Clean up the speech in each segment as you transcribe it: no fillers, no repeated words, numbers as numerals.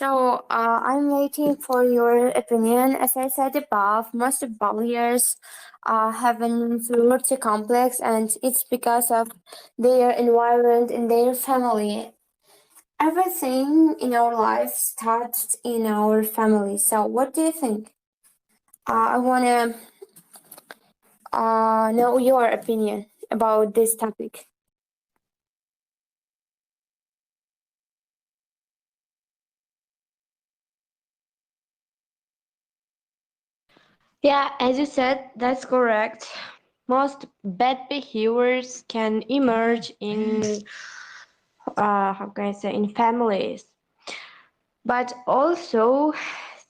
I'm waiting for your opinion. As I said above, most bulliers have an inferiority complex, and it's because of their environment and their family. Everything in our life starts in our family. So, what do you think? I want to know your opinion about this topic. Yeah, as you said, that's correct. Most bad behaviors can emerge in, how can I say, in families, but also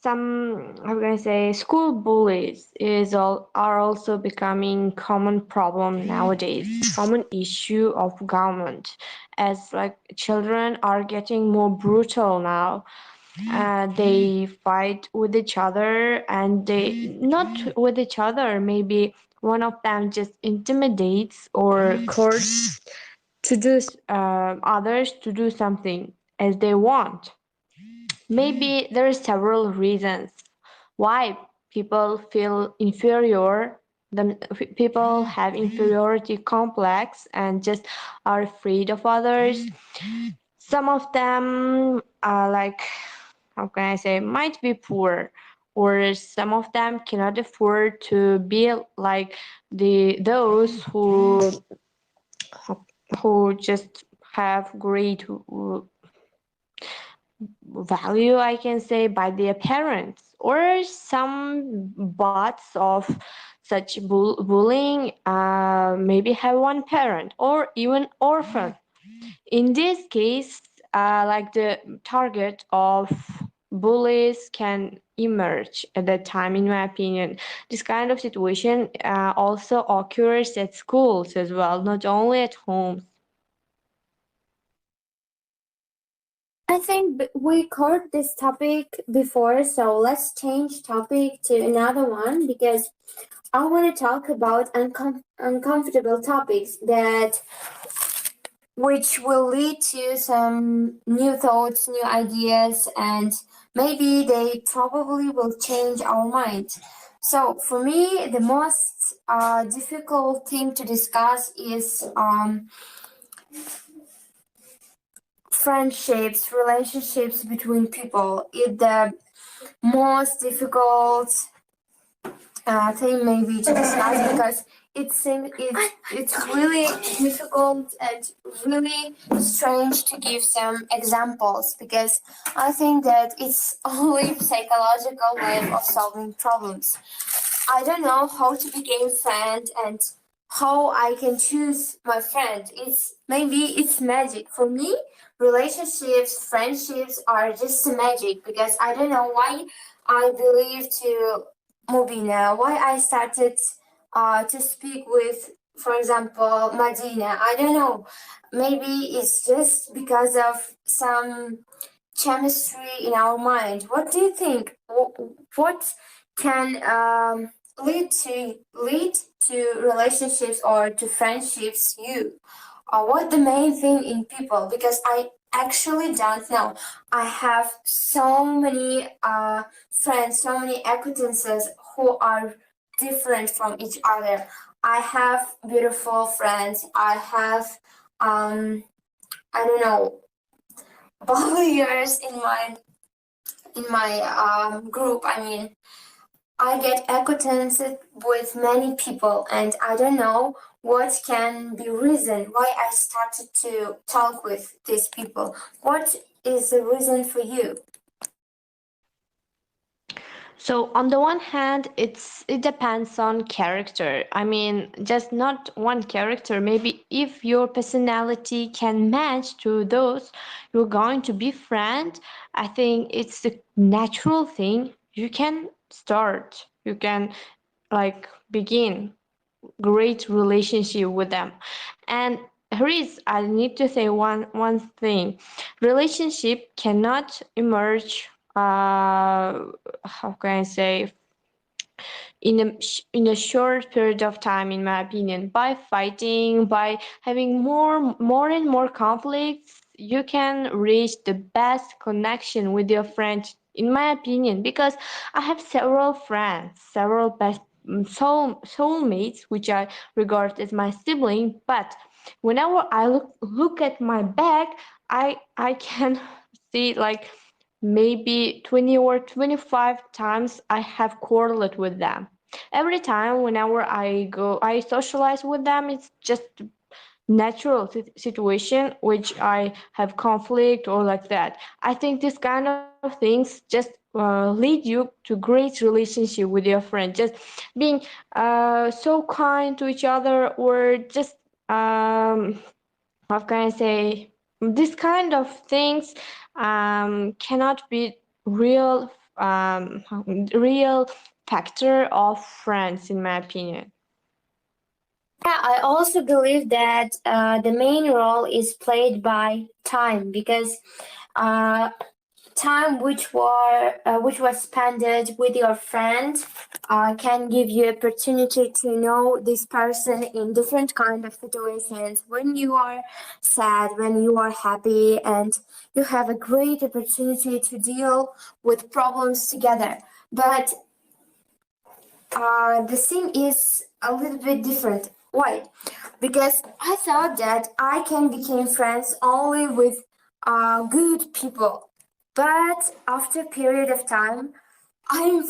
some, how can I say, school bullies are also becoming common problem nowadays, common issue of government, as like children are getting more brutal now. They fight with each other, and they not with each other, maybe one of them just intimidates or coerces to do others to do something as they want. Maybe there are several reasons why people feel inferior. People have inferiority complex and just are afraid of others. Some of them are like, how can I say, might be poor, or some of them cannot afford to be like those who just have great value, I can say, by their parents, or some bots of such bullying maybe have one parent or even orphan. In this case, like the target of bullies can emerge at that time, in my opinion. This kind of situation also occurs at schools as well, not only at homes. I think we covered this topic before, so let's change topic to another one because I want to talk about uncomfortable topics that which will lead to some new thoughts, new ideas, and maybe they probably will change our mind. So for me, the most difficult thing to discuss is friendships, relationships between people. It's the most difficult thing maybe to discuss because it's really difficult and really strange to give some examples because I think that it's only psychological way of solving problems. I don't know how to become friend and how I can choose my friend. It's magic for me. Relationships, friendships are just magic because I don't know why I believe to Mobina, why I started to speak with, for example, Madina. I don't know. Maybe it's just because of some chemistry in our mind. What do you think? What can lead to relationships or to friendships? You, what the main thing in people? Because I actually don't know. I have so many friends, so many acquaintances who are different from each other. I have beautiful friends. I have I don't know volunteers in my group. I mean, I get acquainted with many people, and I don't know what can be reason why I started to talk with these people. What is the reason for you? So on the one hand, it depends on character. I mean, just not one character. Maybe if your personality can match to those you're going to be friend, I think it's a natural thing. You can start. You can like begin great relationship with them. And here is, I need to say one thing. Relationship cannot emerge, how can I say, in a short period of time, in my opinion, by fighting, by having more and more conflicts. you can reach the best connection with your friend, in my opinion, because I have several friends, several best soulmates, which I regard as my sibling. But whenever I look at my back, I can see like maybe 20 or 25 times I have quarreled with them. Every time whenever I socialize with them, it's just natural situation which I have conflict or like that. I think this kind of things just lead you to great relationship with your friend. Just being so kind to each other, or just how can I say, this kind of things cannot be real factor of friends, in my opinion. Yeah, I also believe that the main role is played by time because uh, time which was spent with your friend can give you opportunity to know this person in different kind of situations when you are sad, when you are happy, and you have a great opportunity to deal with problems together. But the thing is a little bit different. Why? Because I thought that I can become friends only with good people. But after a period of time, I'm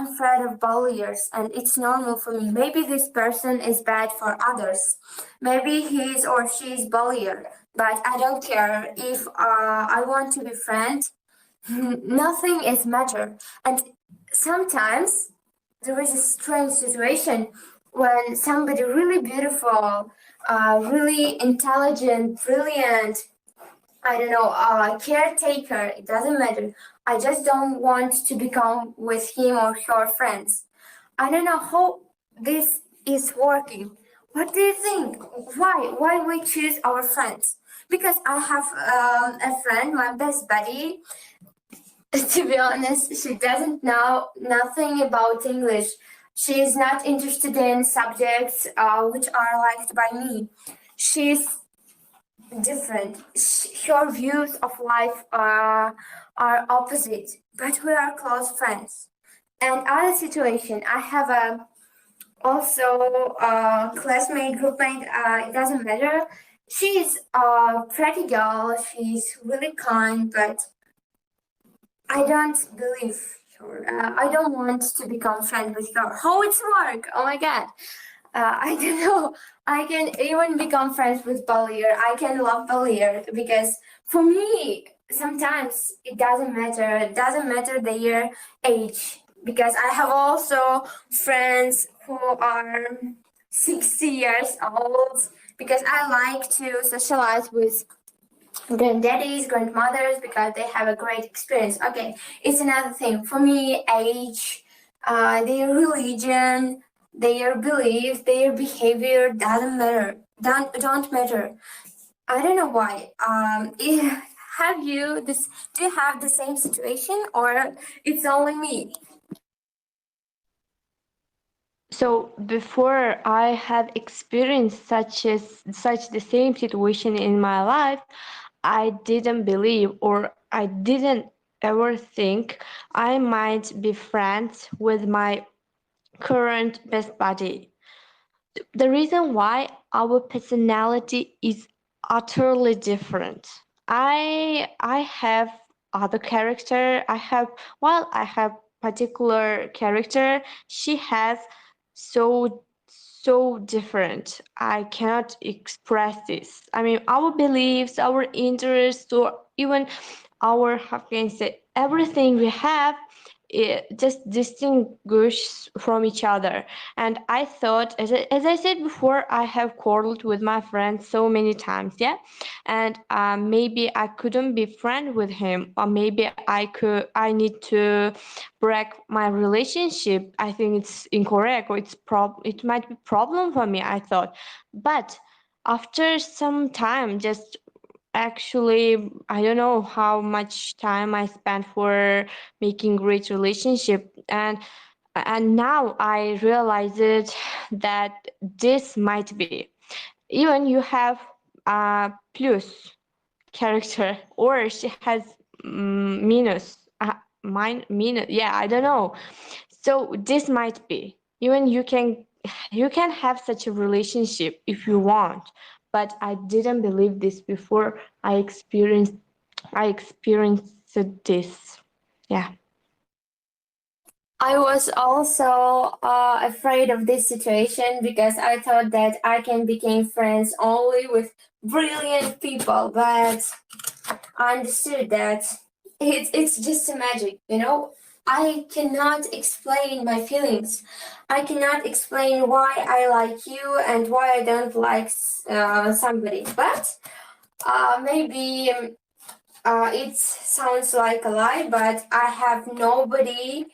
afraid of bulliers, and it's normal for me. Maybe this person is bad for others. Maybe he is or she is bullier, but I don't care if I want to be friend. Nothing is matter, and sometimes there is a strange situation when somebody really beautiful, really intelligent, brilliant, I don't know, caretaker, it doesn't matter. I just don't want to become with him or her friends. I don't know how this is working. What do you think? Why? Why we choose our friends? Because I have a friend, my best buddy. To be honest, she doesn't know nothing about English. She is not interested in subjects which are liked by me. She's different. Her views of life are opposite, but we are close friends. And other situation, I have a also a classmate, groupmate. It doesn't matter. She's a pretty girl. She's really kind, but I don't believe her. I don't want to become friends with her. How it's work? Oh my god. I don't know. I can even become friends with Balier. I can love Balier because for me, sometimes it doesn't matter. It doesn't matter their age because I have also friends who are 60 years old because I like to socialize with granddaddies, grandmothers because they have a great experience. Okay, it's another thing. For me, age, their religion, their beliefs, their behavior doesn't matter. Don't matter. I don't know why. Have you this? Do you have the same situation, or it's only me? So before I have experienced such the same situation in my life, I didn't believe, or I didn't ever think I might be friends with my current best buddy. The reason why our personality is utterly different. I have other character. I have particular character. She has so different. I cannot express this. I mean, our beliefs, our interests, or even our, how can I say, everything we have, it just distinguish from each other. And I thought, as I said before, I have quarreled with my friend so many times, yeah. And maybe I couldn't be friend with him, or maybe I need to break my relationship. I think it's incorrect, or it might be problem for me, I thought. But after some time, just actually, I don't know how much time I spent for making great relationship, and now I realize it that this might be, even you have plus character, or she has minus, minus. Yeah, I don't know. So this might be. Even you can have such a relationship if you want, but I didn't believe this before I experienced this. Yeah. I was also afraid of this situation because I thought that I can become friends only with brilliant people, but I understood that it's just a magic, you know. I cannot explain my feelings. I cannot explain why I like you and why I don't like somebody. But maybe it sounds like a lie, but I have nobody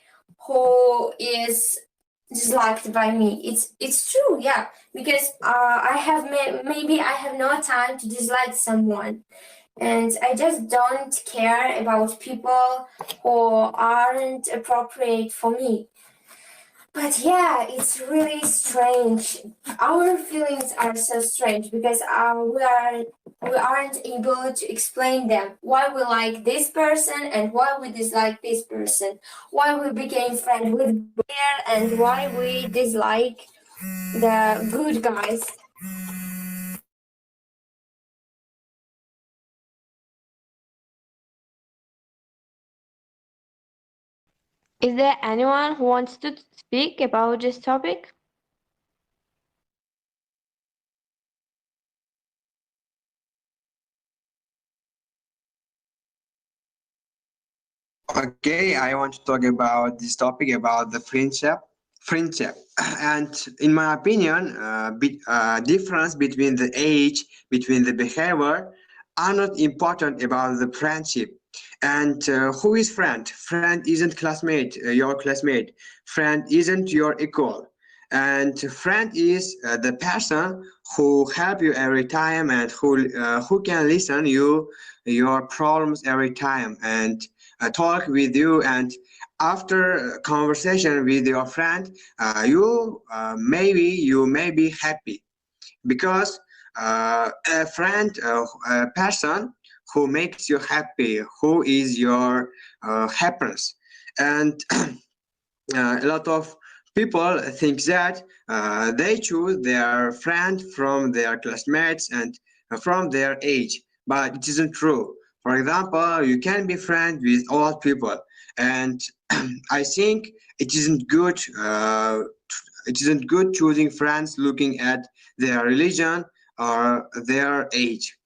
who is disliked by me. It's true, yeah. Because I have maybe I have no time to dislike someone, and I just don't care about people who aren't appropriate for me. But yeah, it's really strange. Our feelings are so strange because we aren't able to explain them. Why we like this person and why we dislike this person. Why we became friends with bear and why we dislike the good guys. Is there anyone who wants to speak about this topic? Okay, I want to talk about this topic about the friendship. Friendship, and in my opinion, difference between the age, between the behavior, are not important about the friendship. And who is friend? Friend isn't classmate, your classmate. Friend isn't your equal. And friend is the person who help you every time and who can listen you your problems every time and talk with you, and after conversation with your friend you may be happy because a friend, a person who makes you happy, who is your happiness. And a lot of people think that they choose their friend from their classmates and from their age, but it isn't true. For example, you can be friends with old people, and I think it isn't good. It isn't good choosing friends looking at their religion or their age.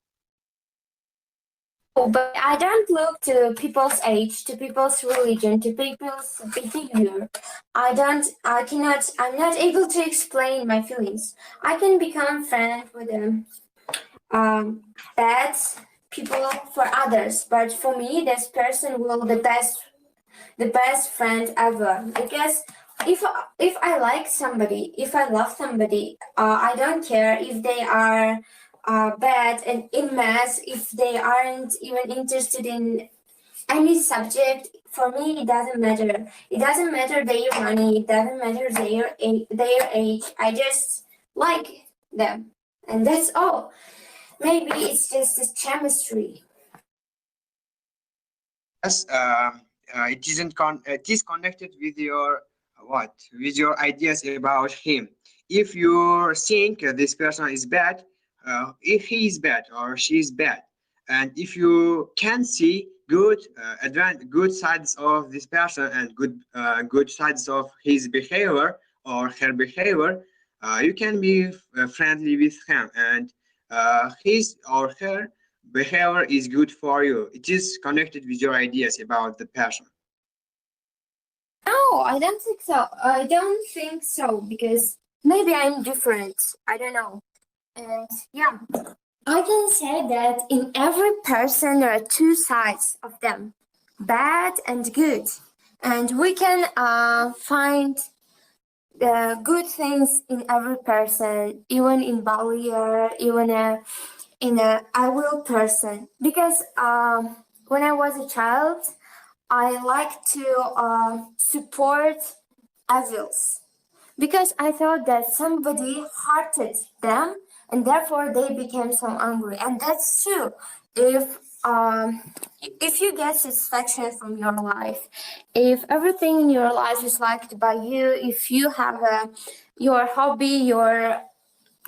Oh, but I don't look to people's age, to people's religion, to people's behavior. I'm not able to explain my feelings. I can become friends with them. Bad people for others, but for me, this person will the best friend ever. Because if I like somebody, if I love somebody, I don't care if they are bad and in math, if they aren't even interested in any subject. For me, it doesn't matter. It doesn't matter their money. It doesn't matter their age. I just like them, and that's all. Maybe it's just a chemistry. Yes, it is connected with your what? With your ideas about him. If you think this person is bad, if he is bad or she is bad, and if you can see good sides of this person and good sides of his behavior or her behavior, you can be friendly with him, and his or her behavior is good for you. It is connected with your ideas about the person. No, I don't think so. I don't think so because maybe I'm different. I don't know. And yeah, I can say that in every person there are two sides of them, bad and good. And we can find the good things in every person, even in Balier, even in a I will person. Because when I was a child, I like to support evils because I thought that somebody hurted them and therefore they became so angry. And that's true. If if you get satisfaction from your life, if everything in your life is liked by you, if you have your hobby, your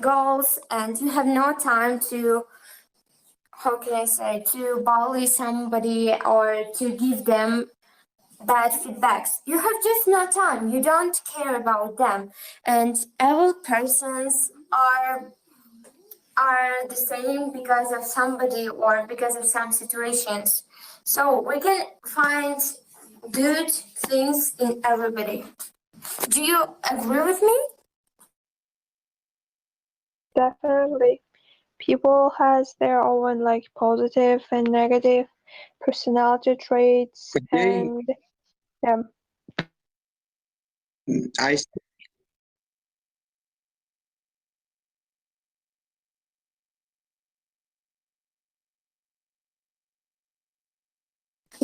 goals, and you have no time to, how can I say, to bully somebody or to give them bad feedbacks. You have just no time. You don't care about them. And all persons are the same because of somebody or because of some situations. So we can find good things in everybody. Do you agree with me? Definitely. People has their own like positive and negative personality traits Okay, and yeah. I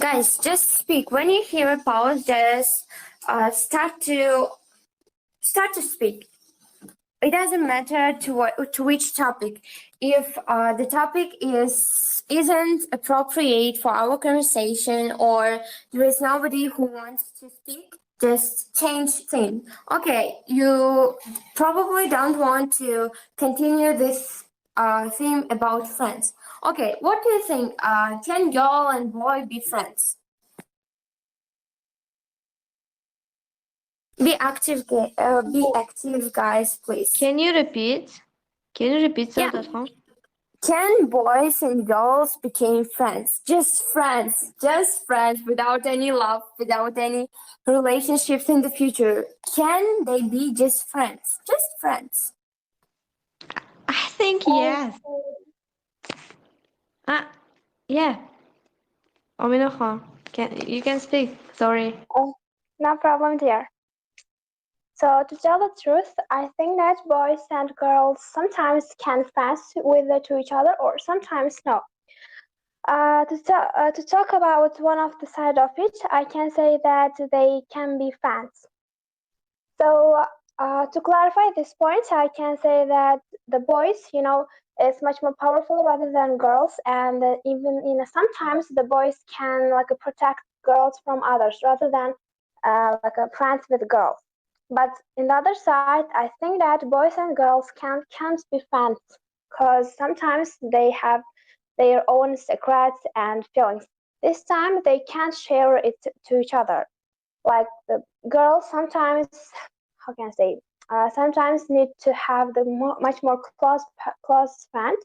Guys, just speak. When you hear a pause, just start to speak. It doesn't matter to which topic. If the topic isn't appropriate for our conversation or there is nobody who wants to speak, just change thing. Okay, you probably don't want to continue this theme about friends. Okay, what do you think? Can girl and boy be friends? Be active, guys, please. Can you repeat? Can you repeat ça, Yeah. Tatran? Can boys and girls become friends? Just friends without any love, without any relationships in the future. Can they be just friends? Just friends. I think yes. Ah, yeah. Ominocha, you can speak. Sorry. No problem there. So to tell the truth, I think that boys and girls sometimes can fast with to each other or sometimes no. To talk about one of the side of it, I can say that they can be fans. So to clarify this point, I can say that the boys, is much more powerful rather than girls, and even sometimes the boys can like protect girls from others rather than like a friends with girls. But in the other side, I think that boys and girls can't be friends because sometimes they have their own secrets and feelings. This time they can't share it to each other. Like the girls sometimes, how can I say, sometimes need to have the much more close friend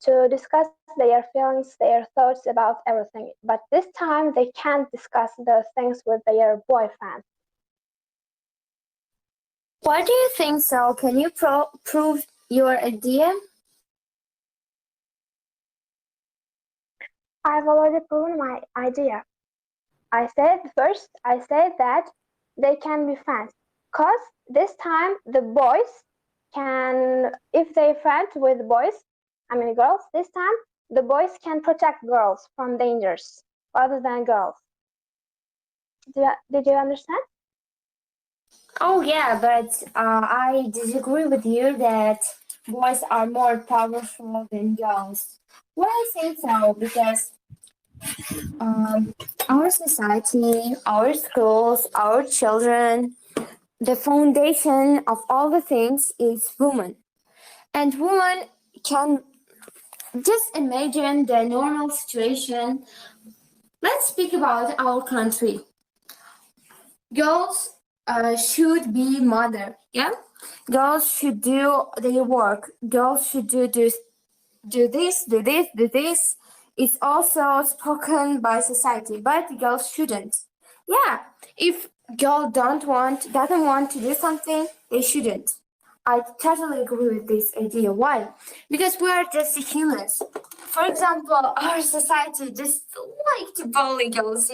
to discuss their feelings, their thoughts about everything. But this time they can't discuss those things with their boyfriend. Why do you think so? Can you prove your idea? I've already proven my idea. I said that they can be friends. Cause this time the boys can, if they friend with boys, girls, this time the boys can protect girls from dangers rather than girls. Did you understand? Oh yeah, but I disagree with you that boys are more powerful than girls. Well, I think so because our society, our schools, our children, the foundation of all the things is woman. And woman can just imagine the normal situation. Let's speak about our country. Girls should be mother, yeah? Girls should do their work. Girls should do this. It's also spoken by society, but girls shouldn't. Yeah, if girl doesn't want to do something, they shouldn't. I totally agree with this idea. Why? Because we are just humans. For example, our society just like to bully girls,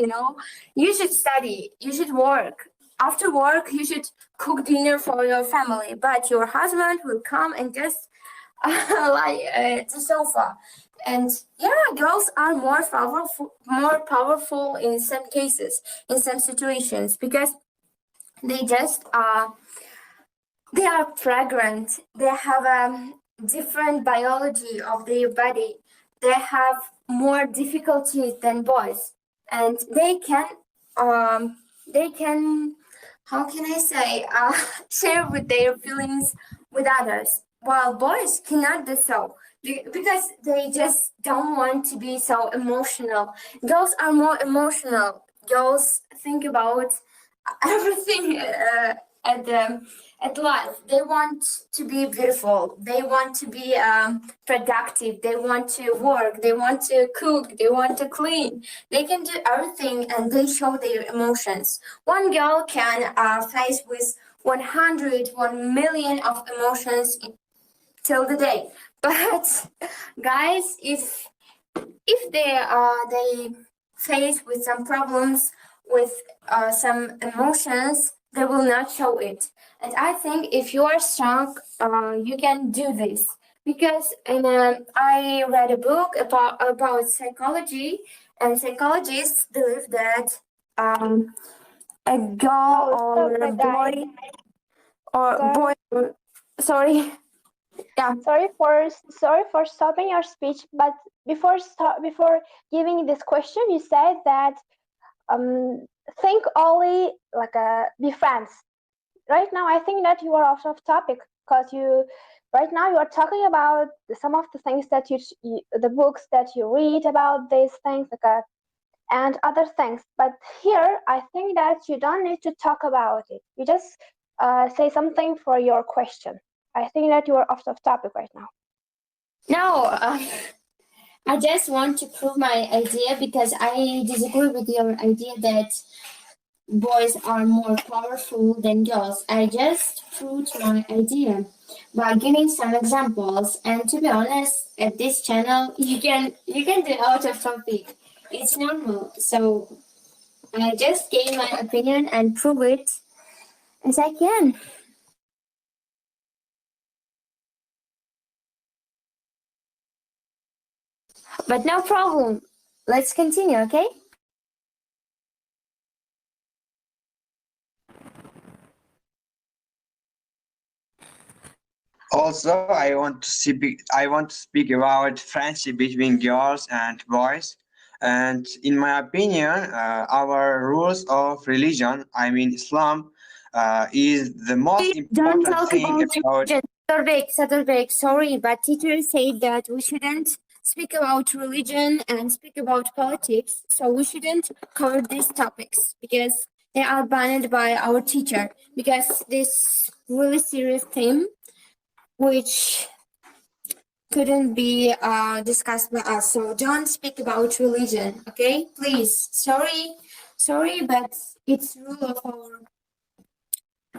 You should study, you should work. After work, you should cook dinner for your family, but your husband will come and just like the sofa. And yeah, girls are more powerful in some cases, in some situations, because they just they are fragrant. They have a different biology of their body. they have more difficulties than boys, and they can how can I say share with their feelings with others, while boys cannot do so because they just don't want to be so emotional. Girls are more emotional. Girls think about everything at life. They want to be beautiful. They want to be productive. They want to work. They want to cook. They want to clean. They can do everything, and they show their emotions. One girl can face with 1 million of emotions till the day. But guys, if they face with some problems, with some emotions, they will not show it. And I think if you are strong, you can do this. Because I read a book about psychology, and psychologists believe that a girl or a boy sorry. Yeah. Sorry for stopping your speech, but before giving this question, you said that think only like be friends. Right now, I think that you are off of topic because right now you are talking about some of the things that the books that you read about these things like and other things. But here, I think that you don't need to talk about it. You just say something for your question. I think that you are off of topic right now. No, I just want to prove my idea because I disagree with your idea that boys are more powerful than girls. I just proved my idea by giving some examples. And to be honest, at this channel, you can do out of topic. It's normal. So I just gave my opinion and prove it as I can. But no problem. Let's continue, okay? Also, I want to speak about friendship between girls and boys. And in my opinion, our rules of religion, I mean Islam, is the most Don't important talk thing about about. Satarbek, sorry, but teacher said that we shouldn't speak about religion and speak about politics, so we shouldn't cover these topics because they are banned by our teacher, because this really serious theme which couldn't be discussed by us. So don't speak about religion, okay? Please. Sorry, but it's rule of our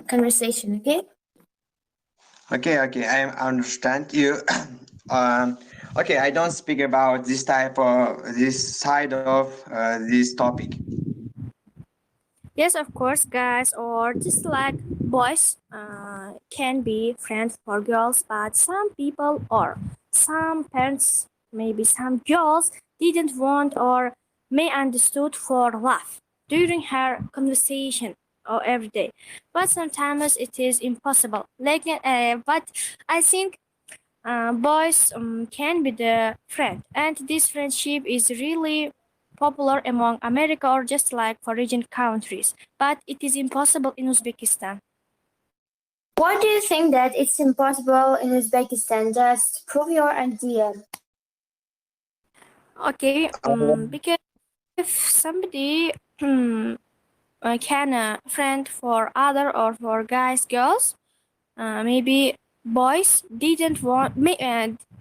conversation, okay? Okay, I understand you. Okay, I don't speak about this side of this topic. Yes, of course, guys, or just like boys can be friends for girls, but some people or some parents, maybe some girls, didn't want or may understood for laugh during her conversation or every day. But sometimes it is impossible. But I think boys can be the friend, and this friendship is really popular among America or just like for region countries, but it is impossible in Uzbekistan. Why do you think that it's impossible in Uzbekistan? Just prove your idea. Okay, because if somebody can friend for other or for guys, girls, maybe boys didn't want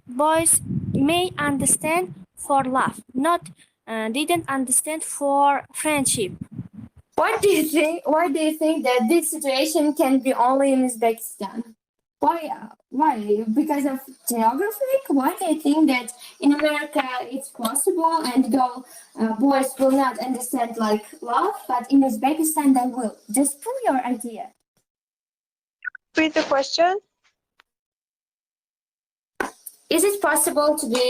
boys may understand for love, not didn't understand for friendship. Why do you think that this situation can be only in Uzbekistan? Why? Why? Because of geography? Why do you think that in America it's possible and boys will not understand like love, but in Uzbekistan they will? Just prove your idea. Repeat the question. Is it possible to be?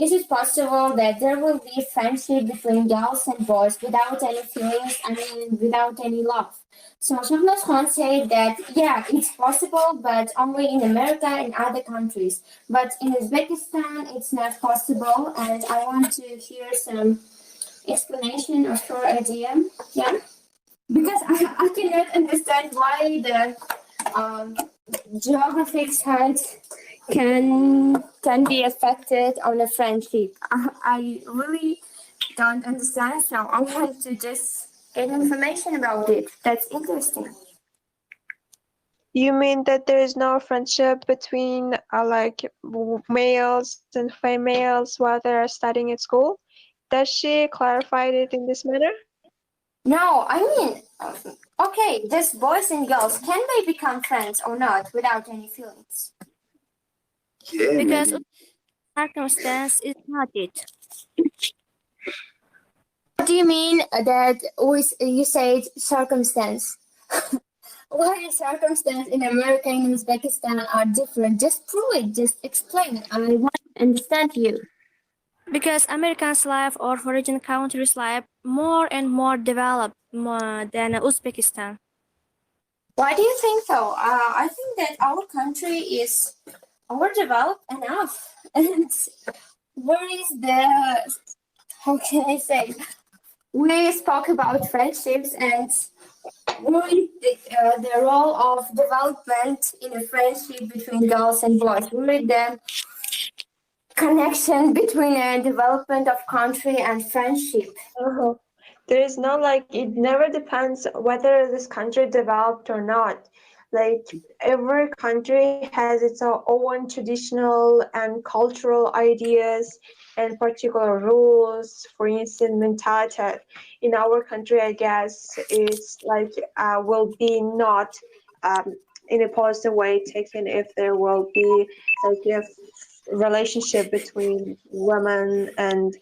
Is it possible that there will be friendship between girls and boys without any feelings? I mean, without any love. So Shahnas Khan said that yeah, it's possible, but only in America and other countries. But in Uzbekistan, it's not possible. And I want to hear some explanation of your idea. Yeah, because I cannot understand why the geographic side can be affected on a friendship. I really don't understand, so I want to just get information about it. That's interesting. You mean that there is no friendship between males and females while they're studying at school? Does she clarify it in this manner? No, I mean, okay, just boys and girls, can they become friends or not without any feelings? Yeah, Because maybe. circumstance is not it. What do you mean that with you said circumstance? Why circumstance in America and Uzbekistan are different? Just prove it. Just explain. I want to understand you. Because Americans' life or foreign countries' life more and more developed than Uzbekistan. Why do you think so? I think that our country is overdeveloped enough. And where is the, how can I say? We spoke about friendships and where is the role of development in a friendship between girls and boys? Where is the connection between a development of country and friendship? Uh-huh. There is no it never depends whether this country developed or not. Like every country has its own traditional and cultural ideas and particular rules. For instance, mentality in our country, I guess, is will be not in a positive way taken if there will be a relationship between women and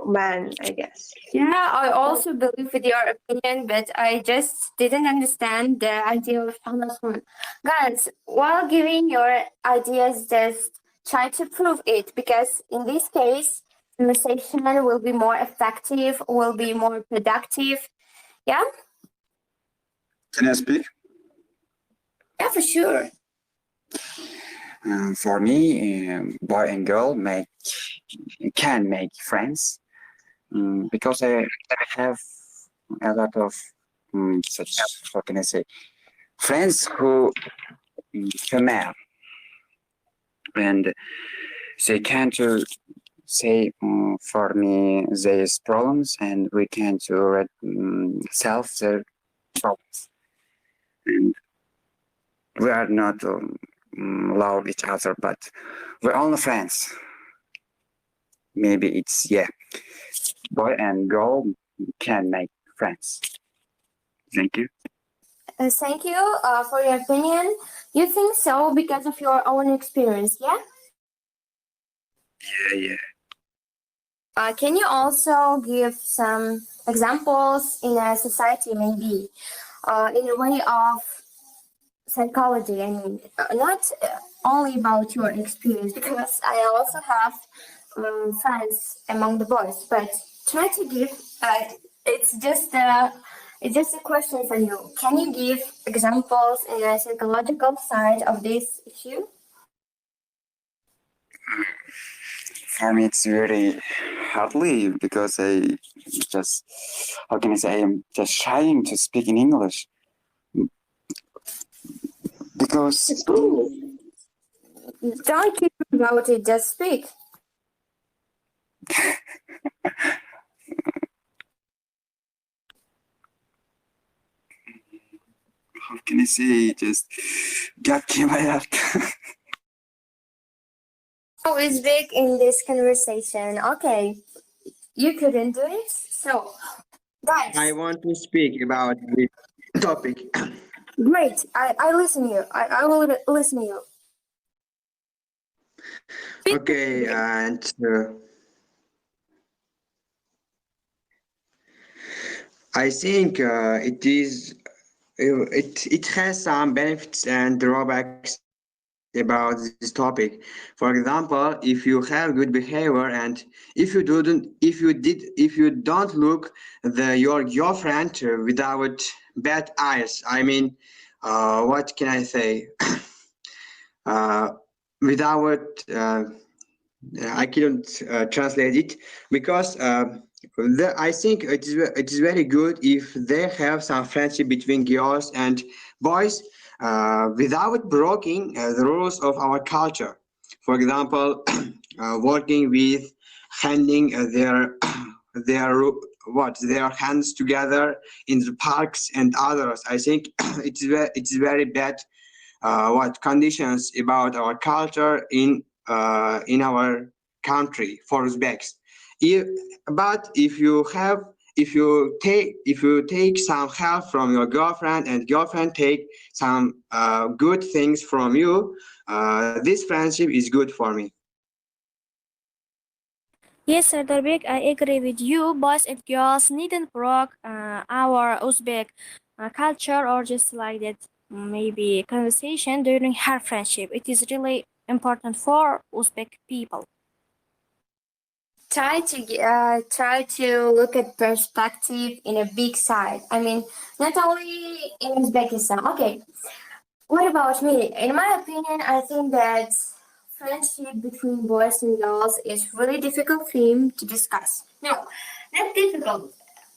men, I guess. Yeah, I also believe with your opinion, but I just didn't understand the idea of Amazon. Guys, while giving your ideas, just try to prove it because in this case, conversation will be more effective, will be more productive. Yeah, Can I speak? yeah, for sure. For me, boy and girl can make friends because I have a lot of such, how can I say, friends who female, and they can't say for me there's problems, and we can't solve their problems, and we are not love each other, but we're only friends. Maybe it's boy and girl can make friends. Thank you. Thank you for your opinion. You think so because of your own experience, yeah? Yeah. Can you also give some examples in a society, maybe, in a way of psychology? I mean, not only about your experience, because I also have friends among the boys, but try to give. It's just a question for you. Can you give examples in a psychological side of this issue? For me, it's very hardly because I just, how can I say, I am just trying to speak in English because Don't keep about it. Just speak. how can I say, just God came my heart. Who is big in this conversation? Okay, you couldn't do it, so guys. I want to speak about this topic. Great. I listen you. I will listen to you. Okay, and I think it has some benefits and drawbacks about this topic. For example, if you have good behavior and if you don't look your girlfriend without bad eyes, I mean, what can I say? Without I couldn't translate it because I think it is very good if they have some friendship between girls and boys without breaking the rules of our culture. For example, working with handing their hands together in the parks and others. I think it's very bad conditions about our culture in our country for Uzbeks. If, but if you take some help from your girlfriend and girlfriend take some good things from you, this friendship is good for me. Yes, Sardarbek, I agree with you. Boys and girls needn't break our Uzbek culture or just like that, maybe conversation during her friendship. It is really important for Uzbek people. Try to look at perspective in a big side. I mean, not only in Uzbekistan. Okay, what about me? In my opinion, I think that friendship between boys and girls is really difficult theme to discuss. No, not difficult.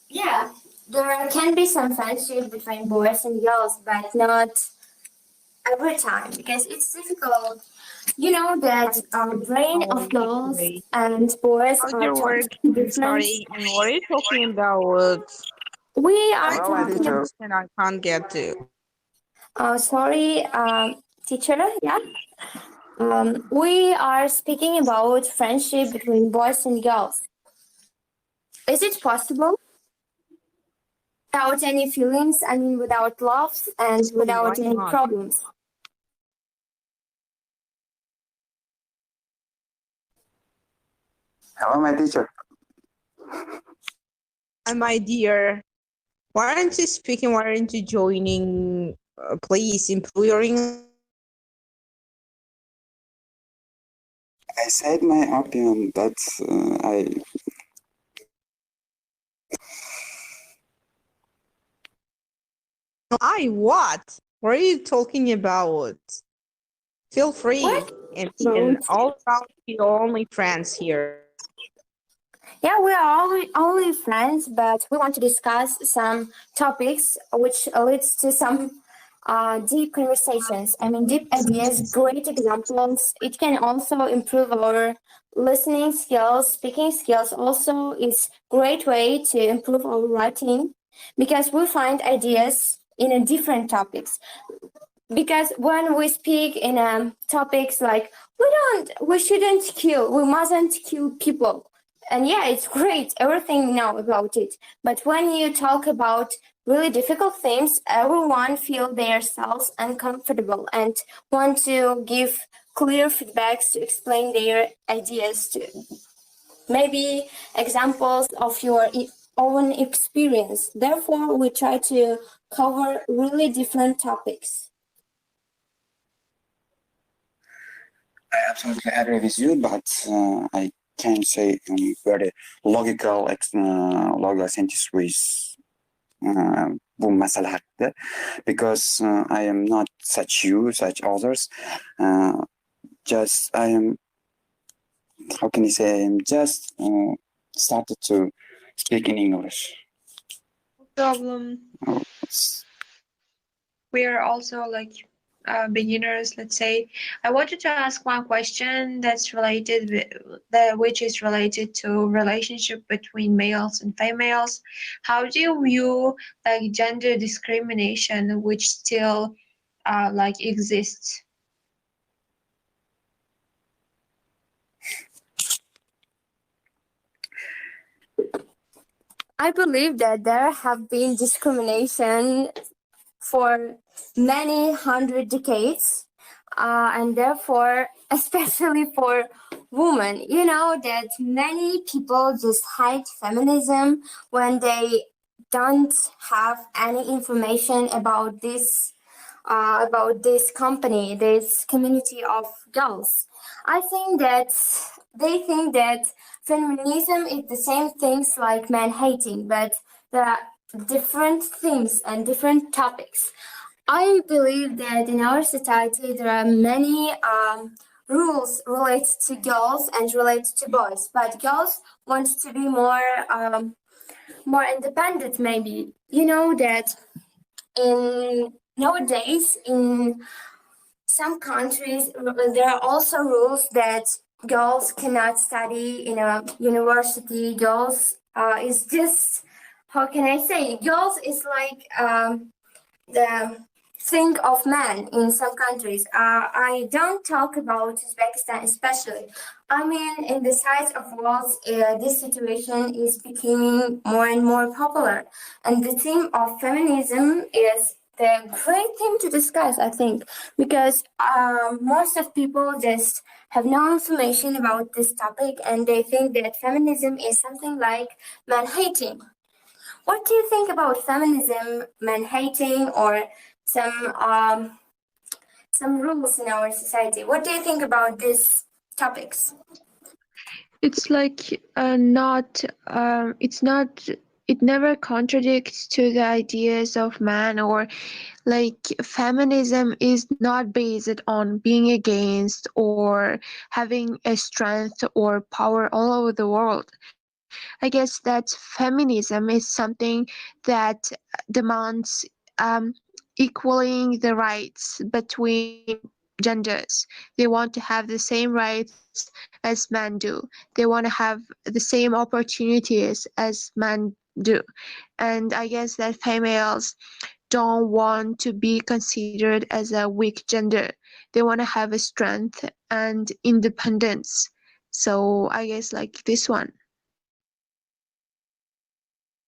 Yeah, there can be some friendship between boys and girls, but not every time because it's difficult. You know that our brain of girls and boys How's are your work? totally different. Sorry, and what are you talking about? We are Hello, my talking. teacher. And I can't get to. Sorry, teacher. Yeah. We are speaking about friendship between boys and girls. Is it possible without any feelings? I mean, without love and without Why any not? problems? Hello, my teacher. My dear, why aren't you speaking? Why aren't you joining? Please improve your English. I said my opinion that I what? What are you talking about? Feel free. What? And Don't. all about your only friends here. Yeah, we are only friends, but we want to discuss some topics which leads to some deep conversations. I mean, deep ideas, great examples. It can also improve our listening skills, speaking skills. Also, is great way to improve our writing because we find ideas in a different topics. Because when we speak in topics like we shouldn't kill, we mustn't kill people, and yeah, it's great, everything we know about it. But when you talk about really difficult things, everyone feel themselves uncomfortable and want to give clear feedbacks to explain their ideas to maybe examples of your own experience. Therefore, we try to cover really different topics. I absolutely agree with you, but I can't say very logical sentence with bu masala haqida because I am not such others. Just I am. How can you say? I'm just started to speak in English. Problem. Oh, We are also like beginners, let's say. I wanted to ask one question that's related which is related to relationship between males and females. How do you view like gender discrimination which still like exists? I believe that there have been discrimination for many hundred decades, and therefore, especially for women, you know that many people just hide feminism when they don't have any information about this about this company, this community of girls. I think that they think that feminism is the same things like man hating, but there are different things and different topics. I believe that in our society there are many rules related to girls and related to boys, but girls want to be more independent. Maybe you know that in nowadays in some countries there are also rules that girls cannot study in a university. Girls is just, how can I say, girls is like the thing of man in some countries. I don't talk about Uzbekistan especially. I mean, in the size of world, this situation is becoming more and more popular, and the theme of feminism is the great thing to discuss, I think, because most of people just have no information about this topic, and they think that feminism is something like man hating. What do you think about feminism, man hating, or some rules in our society? What do you think about these topics? It's like it never contradicts to the ideas of man, or like feminism is not based on being against or having a strength or power all over the world. I guess that feminism is something that demands equaling the rights between genders. They want to have the same rights as men do. They want to have the same opportunities as men do. And I guess that females don't want to be considered as a weak gender. They want to have a strength and independence. So I guess like this one.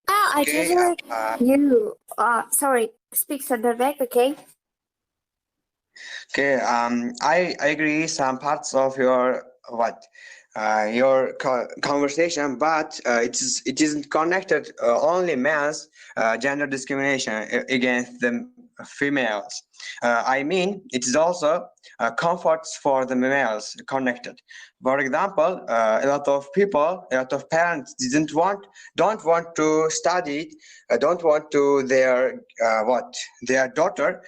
I Okay, totally you. Sorry, speak Sadarbek, okay? okay. I agree some parts of your conversation, but it isn't connected only men's gender discrimination against the females. I mean, it is also comforts for the males connected. For example, a lot of people, a lot of parents don't want to study, don't want to their daughter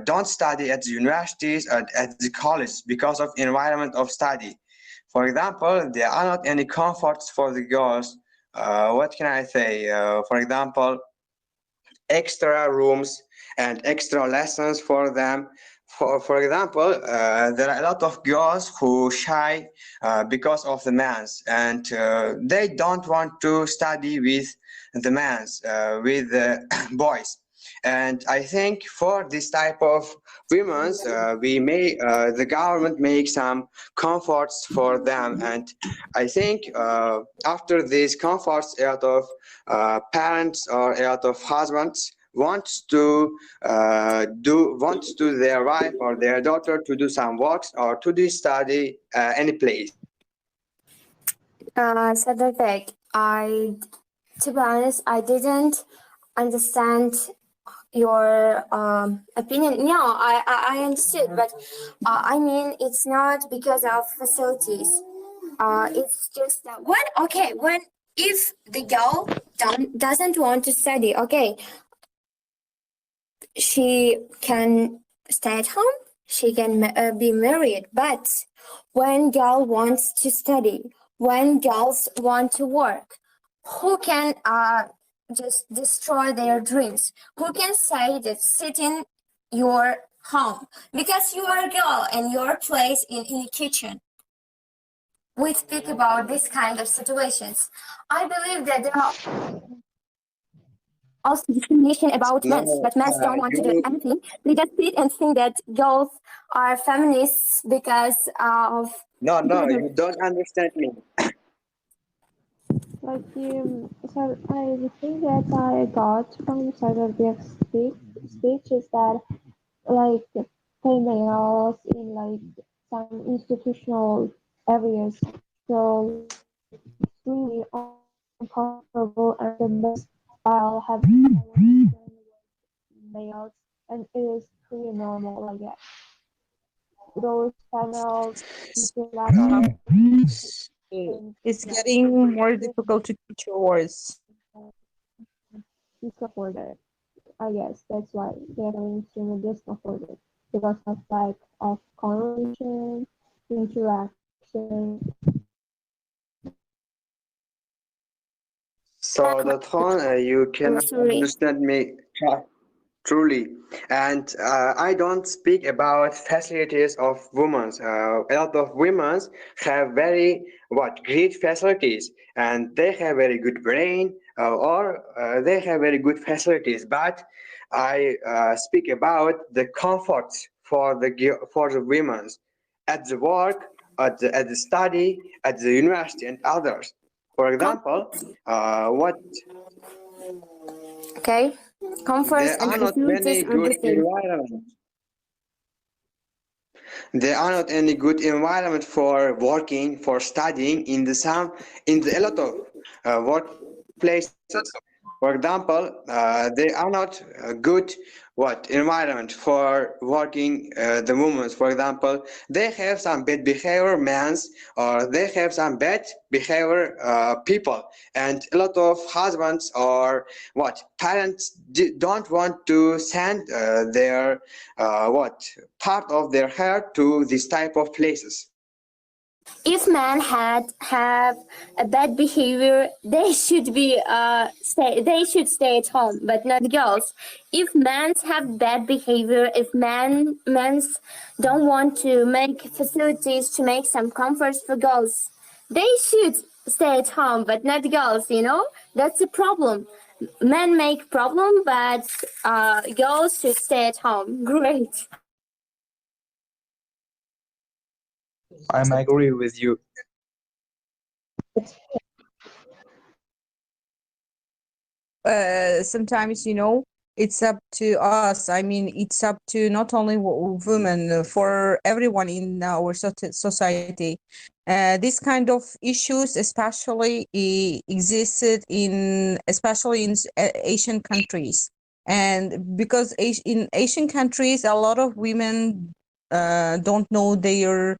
don't study at the universities and at the college because of environment of study. For example, there are not any comforts for the girls. What can I say? For example, extra rooms and extra lessons for them. For example, there are a lot of girls who shy because of the mans, and they don't want to study with the mans, with the boys. And I think for this type of women's, the government make some comforts for them. And I think after these comforts, a lot of parents or a lot of husbands wants to their wife or their daughter to do some works or to do study any place. Sadarbek, to be honest, I didn't understand your opinion. No, I understood, but I mean, it's not because of facilities. It's just that when if the girl doesn't want to study, okay, she can stay at home, she can be married, but when girl wants to study, when girls want to work, who can just destroy their dreams? Who can say that sit in your home because you are a girl and your place in the kitchen? We speak about this kind of situations. I believe that there are also discrimination about men, No, but men don't want to do anything. They just sit and think that girls are feminists because of. no, you don't understand me. Like so I think that I got from Sardarbiak's speech is that like females in like some institutional areas feel extremely uncomfortable and the males have males, and it is pretty normal, I guess. Those panels, teaching laptops, It's getting more difficult to teach your words. is supported. I guess that's why they're extremely discomforted because of lack of conversation, interaction. So the tone you cannot sorry. understand me truly, and I don't speak about facilities of women. A lot of women have very great facilities, and they have very good brain, or they have very good facilities. But I speak about the comforts for the women at the work, at the study, at the university, and others. For example, what Okay. Comforts there and are not many facilities are good the same. environments. There are not any good environment for working, for studying in a lot of workplaces. For example, there are not good environment for working the women. For example, they have some bad behavior men's, or they have some bad behavior people, and a lot of husbands or parents don't want to send their part of their hair to this type of places. If men have a bad behavior, they should stay at home, but not girls. If men have bad behavior, if men's don't want to make facilities to make some comforts for girls, they should stay at home, but not girls. That's the problem. Men make problem, but girls should stay at home. Great. I'm agree with you. Sometimes, it's up to us. I mean, it's up to not only women, for everyone in our society. This kind of issues especially existed especially in Asian countries. And because in Asian countries, a lot of women don't know their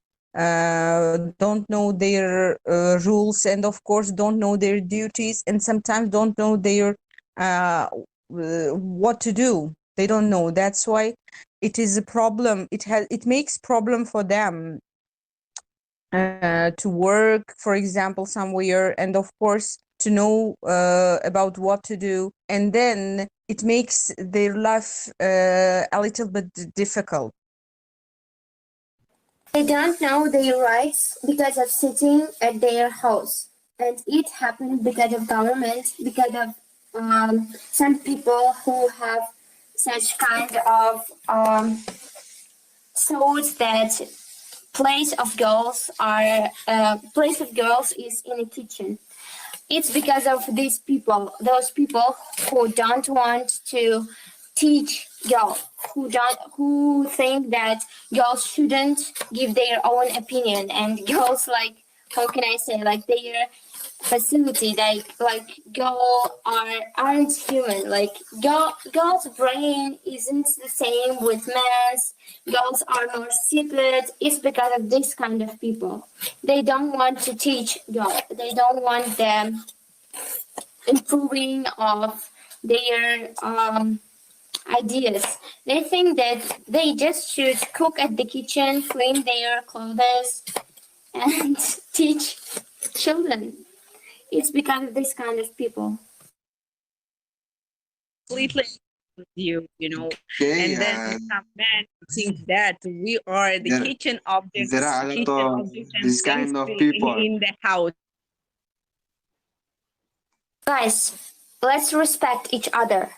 rules, and of course don't know their duties, and sometimes don't know their what to do. They don't know. That's why it is a problem. It makes problem for them to work, for example, somewhere, and of course to know about what to do, and then it makes their life a little bit difficult. They don't know their rights because of sitting at their house. And it happened because of government, because of some people who have such kind of thoughts that place of girls is in a kitchen. It's because of these people, those people who don't want to teach girls, who think that girls shouldn't give their own opinion, and girls how can I say, their facility, girls aren't human. Girls' brain isn't the same with men's. Girls are more stupid. It's because of this kind of people. They don't want to teach girls. They don't want them improving of their ideas. They think that they just should cook at the kitchen, clean their clothes, and teach children. It's because of this kind of people. Completely with you, Okay, and then some men think that we are the kitchen objects, there are a lot of and this kind of things people. in the house. Guys, let's respect each other.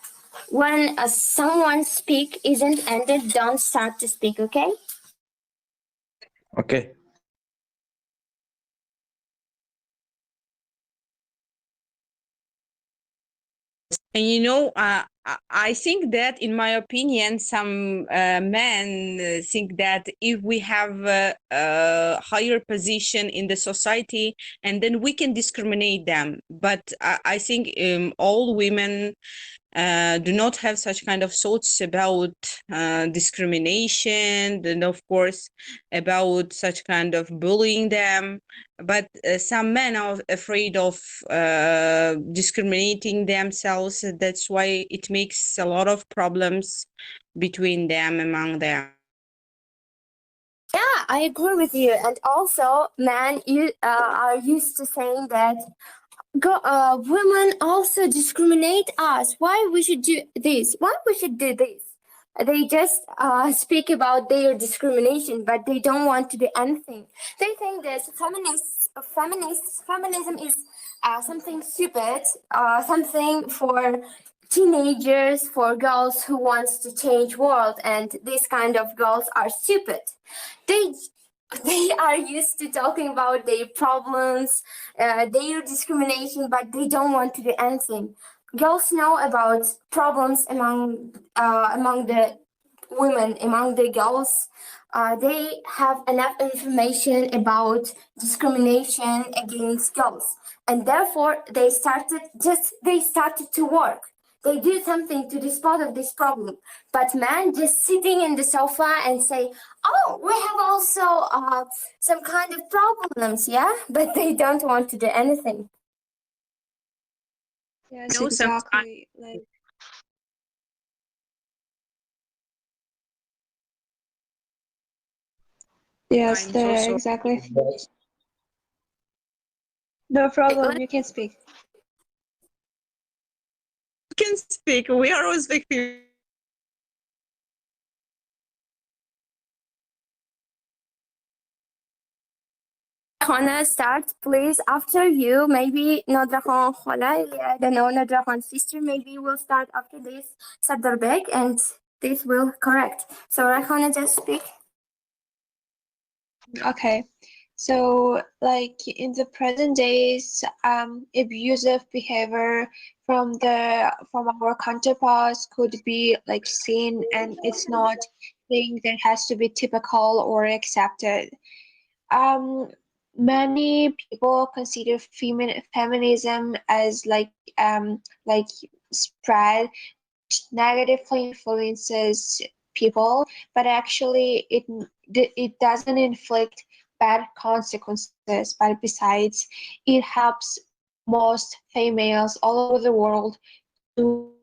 When someone speak isn't ended, don't start to speak, okay? Okay. And I think that, in my opinion, some men think that if we have a higher position in the society, and then we can discriminate them. But I think all women do not have such kind of thoughts about discrimination, and of course about such kind of bullying them. But some men are afraid of discriminating themselves. That's why it makes a lot of problems between them, among them. Yeah, I agree with you. And also, men are used to saying that women also discriminate us. Why we should do this? Why we should do this? They just speak about their discrimination, but they don't want to do anything. They think that feminism is something stupid, something for teenagers, for girls who wants to change world, and these kind of girls are stupid. They are used to talking about their problems, their discrimination, but they don't want to do anything. Girls know about problems among the women, among the girls. They have enough information about discrimination against girls, and therefore they started to work. They do something to dispose of this problem. But men just sitting in the sofa and say, "Oh, we have also some kind of problems," yeah, but they don't want to do anything. Yes, know, sometimes- exactly. Like, yes, I'm so they're sorry. exactly. No problem. You can speak. You can speak. We are Uzbek. Hana, start, please. After you, maybe Nadra Khan Khala, I don't know, Nadra Khan's sister, maybe will start after this, Sadarbek, and this will correct. So, Rakhana, just speak. Okay. So, like in the present days, abusive behavior from our counterparts could be like seen, and it's not thing that has to be typical or accepted. Many people consider feminism as like spread, which negatively influences people, but actually it doesn't inflict bad consequences, but besides, it helps most females all over the world to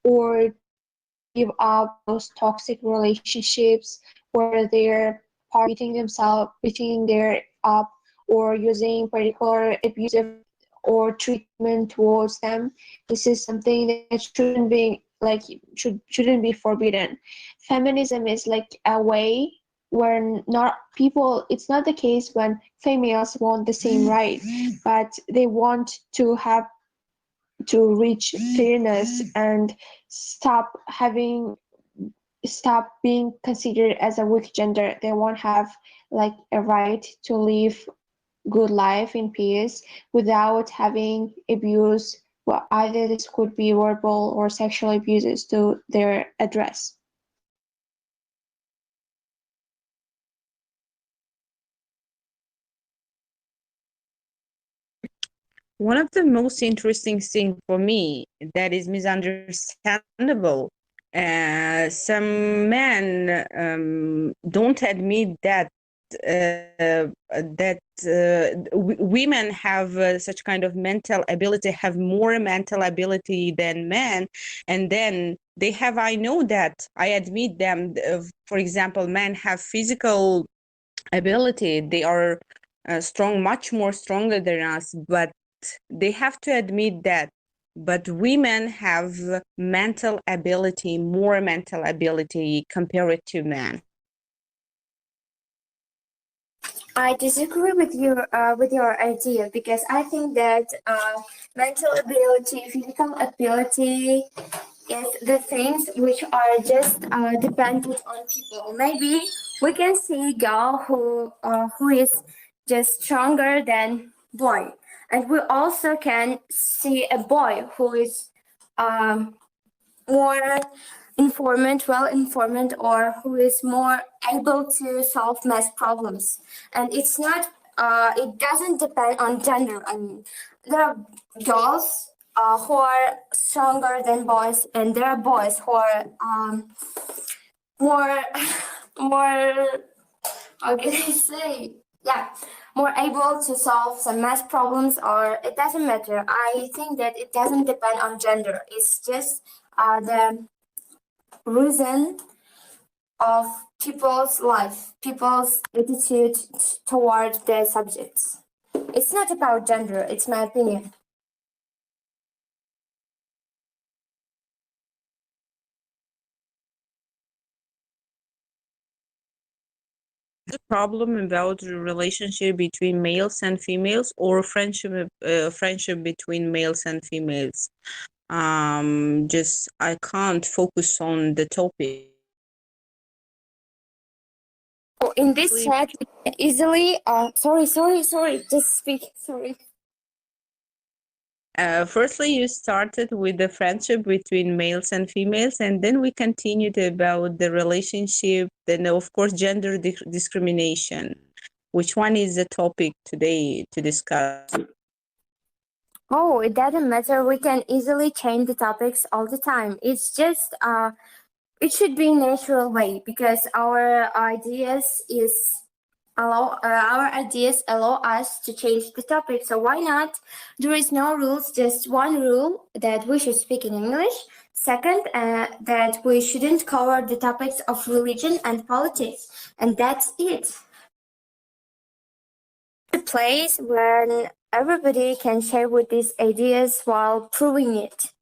or give up those toxic relationships where they're beating their up or using particular abusive or treatment towards them. This is something that shouldn't be forbidden. Feminism is like a way where it's not the case when females want the same right, but they want to reach fairness and stop being considered as a weak gender. They won't have like a right to live good life in peace without having abuse. Well, either this could be verbal or sexual abuses to their address. One of the most interesting thing for me that is misunderstandable. Some men don't admit that women have such kind of mental ability, have more mental ability than men, and then they have. I know that. I admit them. For example, men have physical ability. They are strong, much more stronger than us, but they have to admit that. But women have mental ability, more mental ability compared to men. I disagree with your idea, because I think that mental ability, physical ability is the things which are just dependent on people. Maybe we can see a girl who is just stronger than boy, and we also can see a boy who is more well informed, or who is more able to solve math problems. And it doesn't depend on gender. I mean, there are girls who are stronger than boys, and there are boys who are more more how can I say, yeah, more able to solve some math problems, or it doesn't matter. I think that it doesn't depend on gender. It's just the reason of people's life, people's attitude toward the subjects. It's not about gender, it's my opinion. The problem about the relationship between males and females, or friendship between males and females. Just I can't focus on the topic. Oh, in this chat, we can easily. Sorry. Just speak. Sorry. Firstly, you started with the friendship between males and females, and then we continued about the relationship, then of course gender discrimination. Which one is the topic today to discuss? Oh, it doesn't matter. We can easily change the topics all the time. It's just it should be natural way, because our ideas allow us to change the topic. So why not? There is no rules, just one rule, that we should speak in English. Second, that we shouldn't cover the topics of religion and politics, and that's it. A place where everybody can share with these ideas while proving it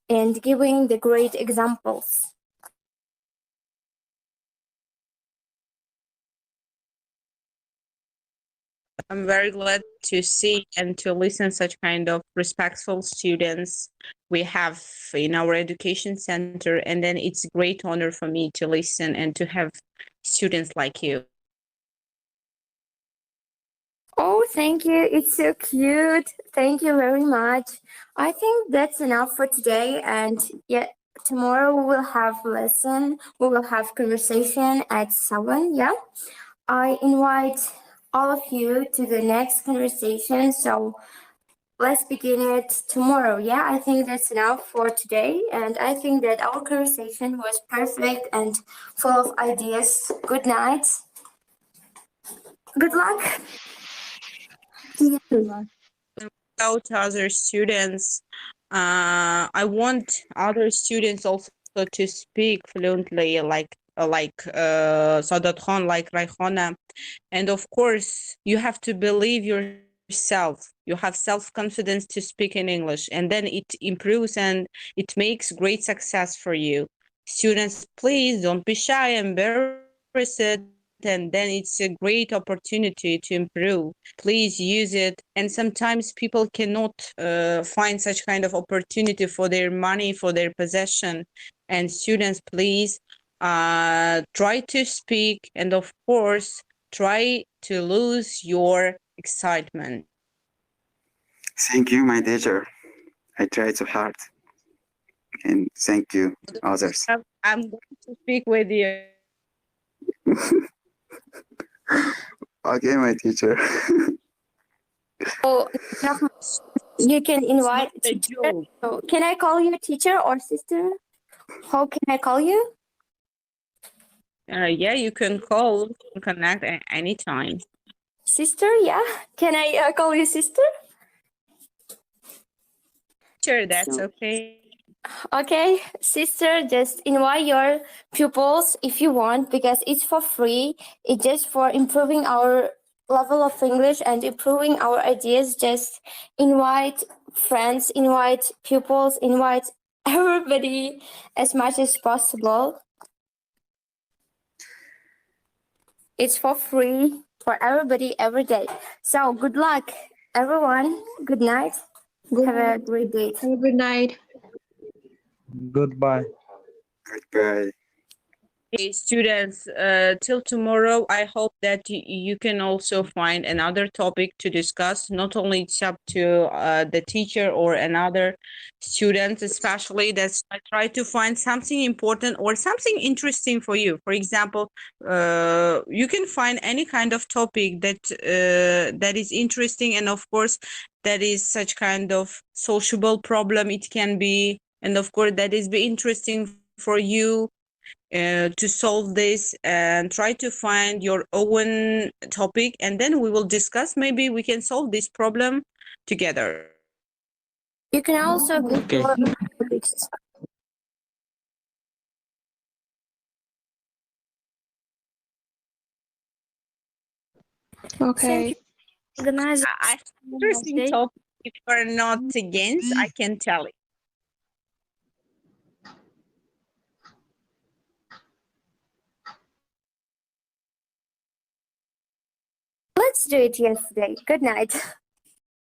and giving the great examples. I'm very glad to see and to listen such kind of respectful students we have in our education center, and then it's a great honor for me to listen and to have students like you. Oh, thank you. It's so cute. Thank you very much. I think that's enough for today. And yeah, tomorrow we will have lesson. We will have conversation at 7. Yeah. I invite all of you to the next conversation. So let's begin it tomorrow. Yeah, I think that's enough for today. And I think that our conversation was perfect and full of ideas. Good night. Good luck. Out to other students, I want other students also to speak fluently, like Sadat Khan, like Raihana. And of course, you have to believe yourself. You have self-confidence to speak in English, and then it improves and it makes great success for you. Students, please don't be shy, embarrass it, and then it's a great opportunity to improve. Please use it. And sometimes people cannot find such kind of opportunity for their money, for their possession. And students, please try to speak, and of course try to lose your excitement. Thank you, my teacher. I tried so hard. And thank you, others. I'm going to speak with you. Okay, my teacher. Oh, you can invite teacher. So can I call you teacher or sister? How can I call you? Yeah, you can call, connect anytime. Sister, yeah. Can I call you sister? Sure, that's okay. Okay, sister, just invite your pupils if you want, because it's for free. It's just for improving our level of English and improving our ideas. Just invite friends, invite pupils, invite everybody as much as possible. It's for free for everybody every day. So good luck, everyone. Good night. Have a great day. Have a good night. Goodbye. Goodbye. Okay, students, till tomorrow, I hope that you can also find another topic to discuss. Not only it's up to the teacher or another student, especially that's I try to find something important or something interesting for you. For example, you can find any kind of topic that is interesting, and of course, that is such kind of sociable problem. It can be, and of course, that is be interesting for you to solve this and try to find your own topic, and then we will discuss, maybe we can solve this problem together. You can also Okay. Google topics. Thank Okay. you, organizers. I Have a nice interesting day. topic. If you are not against, I can tell it. Let's do it yesterday. Good night.